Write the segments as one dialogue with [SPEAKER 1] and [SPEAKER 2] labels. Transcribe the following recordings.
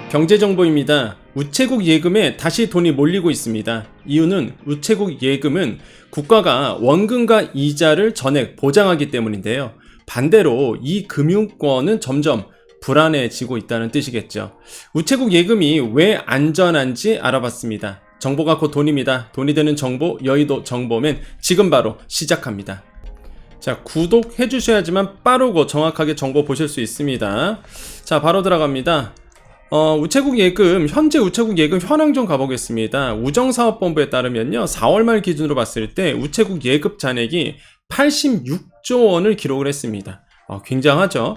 [SPEAKER 1] 경제정보입니다. 우체국 예금에 다시 돈이 몰리고 있습니다. 이유는 우체국 예금은 국가가 원금과 이자를 전액 보장하기 때문인데요. 반대로 이 금융권은 점점 불안해지고 있다는 뜻이겠죠. 우체국 예금이 왜 안전한지 알아봤습니다. 정보가 곧 돈입니다. 돈이 되는 정보, 여의도 정보면 지금 바로 시작합니다. 자, 구독해 주셔야지만 빠르고 정확하게 정보 보실 수 있습니다. 자, 바로 들어갑니다. 우체국 예금, 현재 우체국 예금 현황 좀 가보겠습니다. 우정사업본부에 따르면요, 4월 말 기준으로 봤을 때 우체국 예금 잔액이 86조 원을 기록을 했습니다. 굉장하죠.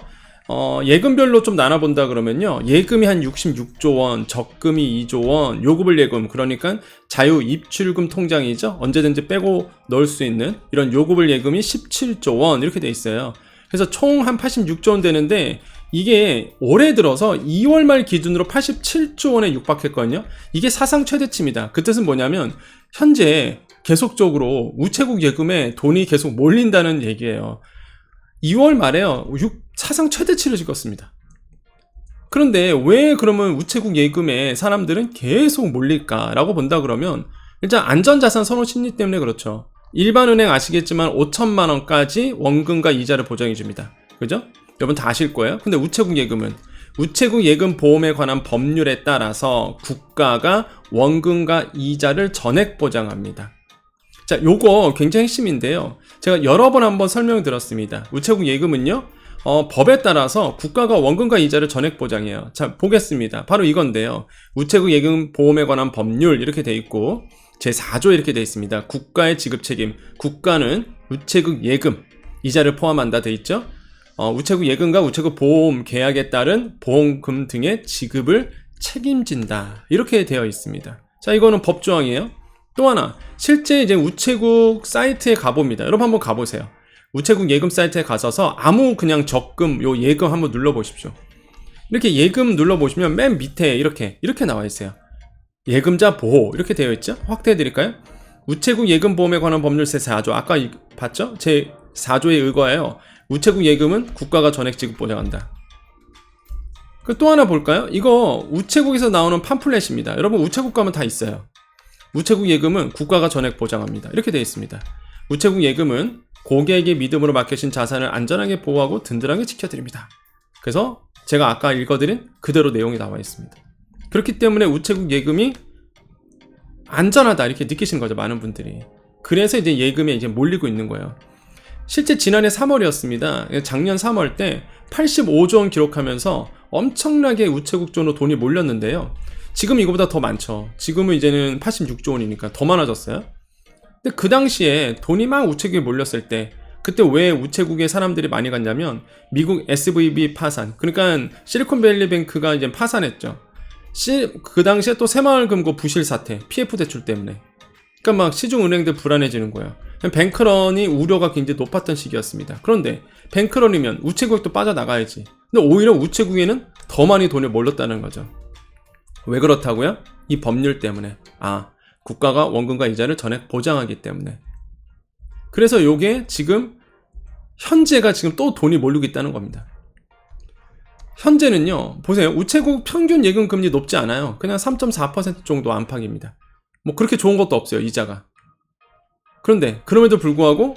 [SPEAKER 1] 예금별로 좀 나눠본다 그러면요, 예금이 한 66조 원, 적금이 2조 원, 요구불 예금, 그러니까 자유 입출금 통장이죠. 언제든지 빼고 넣을 수 있는 이런 요구불 예금이 17조 원 이렇게 돼 있어요. 그래서 총 한 86조 원 되는데, 이게 올해 들어서 2월 말 기준으로 87조 원에 육박했거든요. 이게 사상 최대치입니다. 그 뜻은 뭐냐면 현재 계속적으로 우체국 예금에 돈이 계속 몰린다는 얘기예요. 2월 말에요, 사상 최대치를 찍었습니다. 그런데 왜 그러면 우체국 예금에 사람들은 계속 몰릴까라고 본다 그러면, 일단 안전자산 선호 심리 때문에 그렇죠. 일반은행 아시겠지만 5천만 원까지 원금과 이자를 보장해 줍니다. 그죠? 여러분 다 아실 거예요. 근데 우체국 예금은 우체국 예금 보험에 관한 법률에 따라서 국가가 원금과 이자를 전액 보장합니다. 자, 요거 굉장히 핵심인데요. 제가 여러 번 한번 설명을 드렸습니다. 우체국 예금은요, 법에 따라서 국가가 원금과 이자를 전액 보장해요. 자, 보겠습니다. 바로 이건데요. 우체국 예금 보험에 관한 법률 이렇게 돼 있고, 제4조 이렇게 돼 있습니다. 국가의 지급 책임. 국가는 우체국 예금, 이자를 포함한다 돼 있죠. 우체국 예금과 우체국 보험 계약에 따른 보험금 등의 지급을 책임진다. 이렇게 되어 있습니다. 자, 이거는 법조항이에요. 또 하나, 실제 이제 우체국 사이트에 가봅니다. 여러분 한번 가보세요. 우체국 예금 사이트에 가셔서 아무 그냥 적금, 요 예금 한번 눌러보십시오. 이렇게 예금 눌러보시면 맨 밑에 이렇게 나와 있어요. 예금자 보호 이렇게 되어 있죠. 확대해 드릴까요? 우체국 예금 보험에 관한 법률 제4조, 아까 봤죠? 제4조에 의거하여 우체국 예금은 국가가 전액 지급 보장한다. 또 하나 볼까요? 이거 우체국에서 나오는 팜플렛입니다. 여러분 우체국 가면 다 있어요. 우체국 예금은 국가가 전액 보장합니다. 이렇게 되어 있습니다. 우체국 예금은 고객의 믿음으로 맡기신 자산을 안전하게 보호하고 든든하게 지켜드립니다. 그래서 제가 아까 읽어드린 그대로 내용이 나와 있습니다. 그렇기 때문에 우체국 예금이 안전하다 이렇게 느끼시는 거죠, 많은 분들이. 그래서 이제 예금에 이제 몰리고 있는 거예요. 실제 지난해 3월이었습니다. 작년 3월 때 85조 원 기록하면서 엄청나게 우체국 쪽으로 돈이 몰렸는데요. 지금 이거보다 더 많죠. 지금은 이제는 86조 원이니까 더 많아졌어요. 근데 그 당시에 돈이 막 우체국에 몰렸을 때, 그때 왜 우체국에 사람들이 많이 갔냐면 미국 SVB 파산, 그러니까 실리콘밸리뱅크가 이제 파산했죠. 그 당시에 또 새마을금고 부실 사태, PF 대출 때문에. 그러니까 막 시중은행들 불안해지는 거예요. 뱅크런이 우려가 굉장히 높았던 시기였습니다. 그런데 뱅크런이면 우체국도 빠져나가야지. 근데 오히려 우체국에는 더 많이 돈이 몰렸다는 거죠. 왜 그렇다고요? 이 법률 때문에. 국가가 원금과 이자를 전액 보장하기 때문에. 그래서 요게 지금 현재가 지금 또 돈이 몰리고 있다는 겁니다. 현재는요, 보세요. 우체국 평균 예금 금리 높지 않아요. 그냥 3.4% 정도 안팎입니다. 뭐 그렇게 좋은 것도 없어요, 이자가. 그런데 그럼에도 불구하고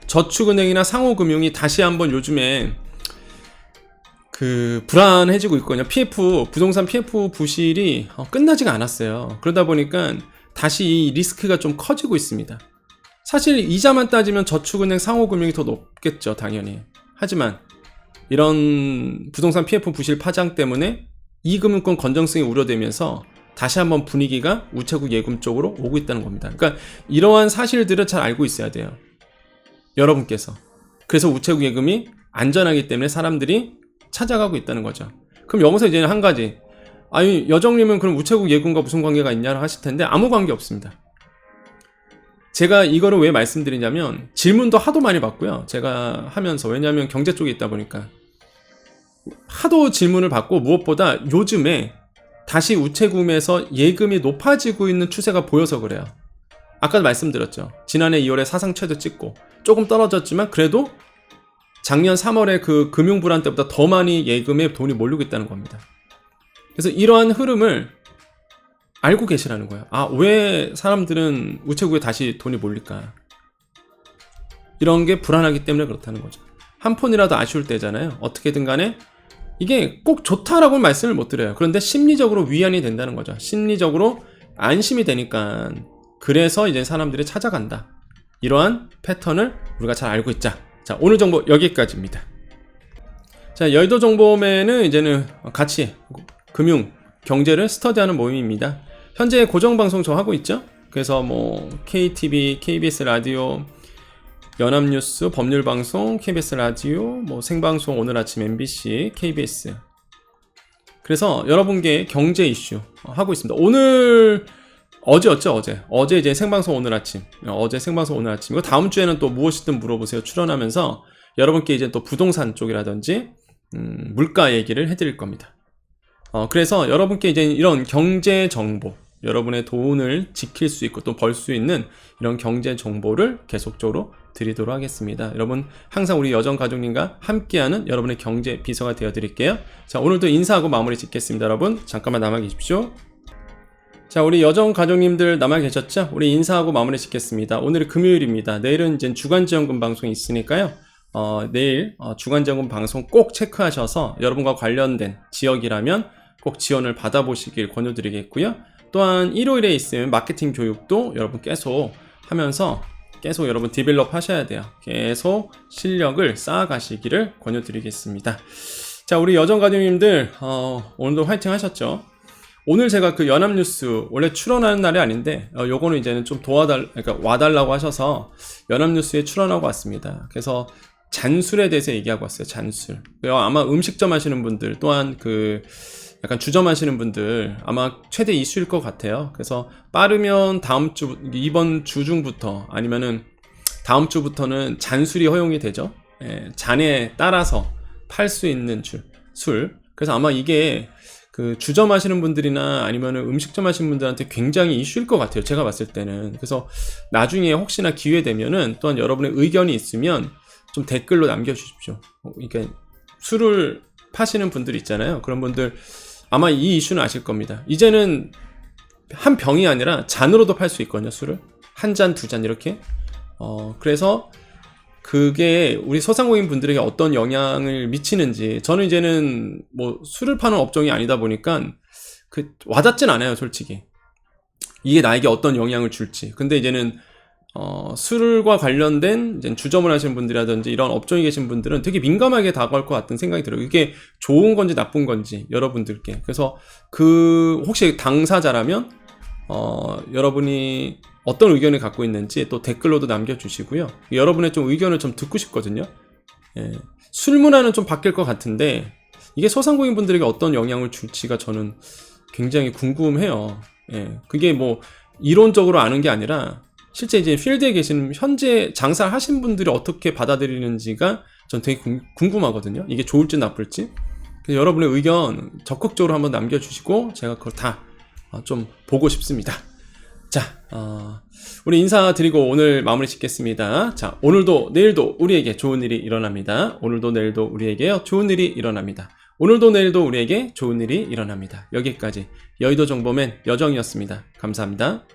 [SPEAKER 1] 저축은행이나 상호금융이 다시 한번 요즘에 불안해지고 있거든요. 부동산 PF 부실이 끝나지가 않았어요. 그러다 보니까 다시 이 리스크가 좀 커지고 있습니다. 사실 이자만 따지면 저축은행 상호금융이 더 높겠죠, 당연히. 하지만 이런 부동산 PF 부실 파장 때문에 이금융권 건전성이 우려되면서 다시 한번 분위기가 우체국 예금 쪽으로 오고 있다는 겁니다. 그러니까 이러한 사실들을 잘 알고 있어야 돼요, 여러분께서. 그래서 우체국 예금이 안전하기 때문에 사람들이 찾아가고 있다는 거죠. 그럼 여기서 이제는 한 가지, 여정님은 그럼 우체국 예금과 무슨 관계가 있냐고 하실 텐데 아무 관계 없습니다. 제가 이거를 왜 말씀드리냐면 질문도 하도 많이 받고요, 제가 하면서. 왜냐하면 경제 쪽에 있다 보니까 하도 질문을 받고, 무엇보다 요즘에 다시 우체국에서 예금이 높아지고 있는 추세가 보여서 그래요. 아까도 말씀드렸죠. 지난해 2월에 사상 최대 찍고 조금 떨어졌지만 그래도 작년 3월에 그 금융불안 때보다 더 많이 예금에 돈이 몰리고 있다는 겁니다. 그래서 이러한 흐름을 알고 계시라는 거예요. 아, 왜 사람들은 우체국에 다시 돈이 몰릴까? 이런 게 불안하기 때문에 그렇다는 거죠. 한 푼이라도 아쉬울 때잖아요. 어떻게든 간에 이게 꼭 좋다라고는 말씀을 못 드려요. 그런데 심리적으로 위안이 된다는 거죠. 심리적으로 안심이 되니까. 그래서 이제 사람들이 찾아간다. 이러한 패턴을 우리가 잘 알고 있자. 자, 오늘 정보 여기까지입니다. 자, 여의도 정보맨은 이제는 같이 금융, 경제를 스터디하는 모임입니다. 현재 고정방송 저 하고 있죠? 그래서 뭐 KTV, KBS 라디오, 연합뉴스, 법률방송, KBS 라디오, 뭐 생방송 오늘 아침 MBC, KBS. 그래서 여러분께 경제 이슈 하고 있습니다. 오늘 어제였죠, 어제. 어제 이제 생방송 오늘 아침. 어제 생방송 오늘 아침. 이거 다음 주에는 또 무엇이든 물어보세요 출연하면서 여러분께 이제 또 부동산 쪽이라든지 물가 얘기를 해드릴 겁니다. 그래서 여러분께 이제 이런 경제 정보, 여러분의 돈을 지킬 수 있고 또 벌 수 있는 이런 경제 정보를 계속적으로 드리도록 하겠습니다. 여러분 항상 우리 여정가족님과 함께하는 여러분의 경제 비서가 되어드릴게요. 자, 오늘도 인사하고 마무리 짓겠습니다. 여러분 잠깐만 남아 계십시오. 자, 우리 여정가족님들 남아 계셨죠? 우리 인사하고 마무리 짓겠습니다. 오늘은 금요일입니다. 내일은 이제 주간지원금 방송이 있으니까요. 내일 주간지원금 방송 꼭 체크하셔서 여러분과 관련된 지역이라면 꼭 지원을 받아보시길 권유드리겠고요. 또한 일요일에 있으면 마케팅 교육도 여러분 계속 하면서 계속 여러분 디벨롭 하셔야 돼요. 계속 실력을 쌓아가시기를 권유드리겠습니다. 자, 우리 여정가족님들 오늘도 화이팅 하셨죠? 오늘 제가 그 연합뉴스 원래 출연하는 날이 아닌데 요거는 이제는 좀 그러니까 와달라고 하셔서 연합뉴스에 출연하고 왔습니다. 그래서 잔술에 대해서 얘기하고 왔어요. 잔술. 아마 음식점 하시는 분들 또한 그 약간 주점 하시는 분들 아마 최대 이슈일 것 같아요. 그래서 빠르면 이번 주 중부터 아니면은 다음 주부터는 잔술이 허용이 되죠. 잔에 따라서 팔 수 있는 술. 그래서 아마 이게 그 주점 하시는 분들이나 아니면은 음식점 하시는 분들한테 굉장히 이슈일 것 같아요. 제가 봤을 때는. 그래서 나중에 혹시나 기회 되면은 또한 여러분의 의견이 있으면 좀 댓글로 남겨주십시오. 그러니까 술을 파시는 분들 있잖아요. 그런 분들 아마 이 이슈는 아실 겁니다. 이제는 한 병이 아니라 잔으로도 팔 수 있거든요. 술을 한 잔, 두 잔 이렇게. 그래서 그게 우리 소상공인 분들에게 어떤 영향을 미치는지 저는 이제는 뭐 술을 파는 업종이 아니다 보니까 와닿진 않아요. 솔직히 이게 나에게 어떤 영향을 줄지. 근데 이제는 술과 관련된 이제 주점을 하시는 분들이라든지 이런 업종에 계신 분들은 되게 민감하게 다가올 것 같은 생각이 들어요. 이게 좋은 건지 나쁜 건지 여러분들께. 그래서 혹시 당사자라면 여러분이 어떤 의견을 갖고 있는지 또 댓글로도 남겨주시고요. 여러분의 좀 의견을 좀 듣고 싶거든요. 술 문화는 좀 바뀔 것 같은데 이게 소상공인 분들에게 어떤 영향을 줄지가 저는 굉장히 궁금해요. 그게 뭐 이론적으로 아는 게 아니라 실제 이제 필드에 계시는 현재 장사를 하신 분들이 어떻게 받아들이는지가 전 되게 궁금하거든요. 이게 좋을지 나쁠지. 그래서 여러분의 의견 적극적으로 한번 남겨주시고 제가 그걸 다 좀 보고 싶습니다. 자, 우리 인사드리고 오늘 마무리 짓겠습니다. 자, 오늘도 내일도 우리에게 좋은 일이 일어납니다. 오늘도 내일도 우리에게 좋은 일이 일어납니다. 오늘도 내일도 우리에게 좋은 일이 일어납니다. 여기까지 여의도 정보맨 여정이었습니다. 감사합니다.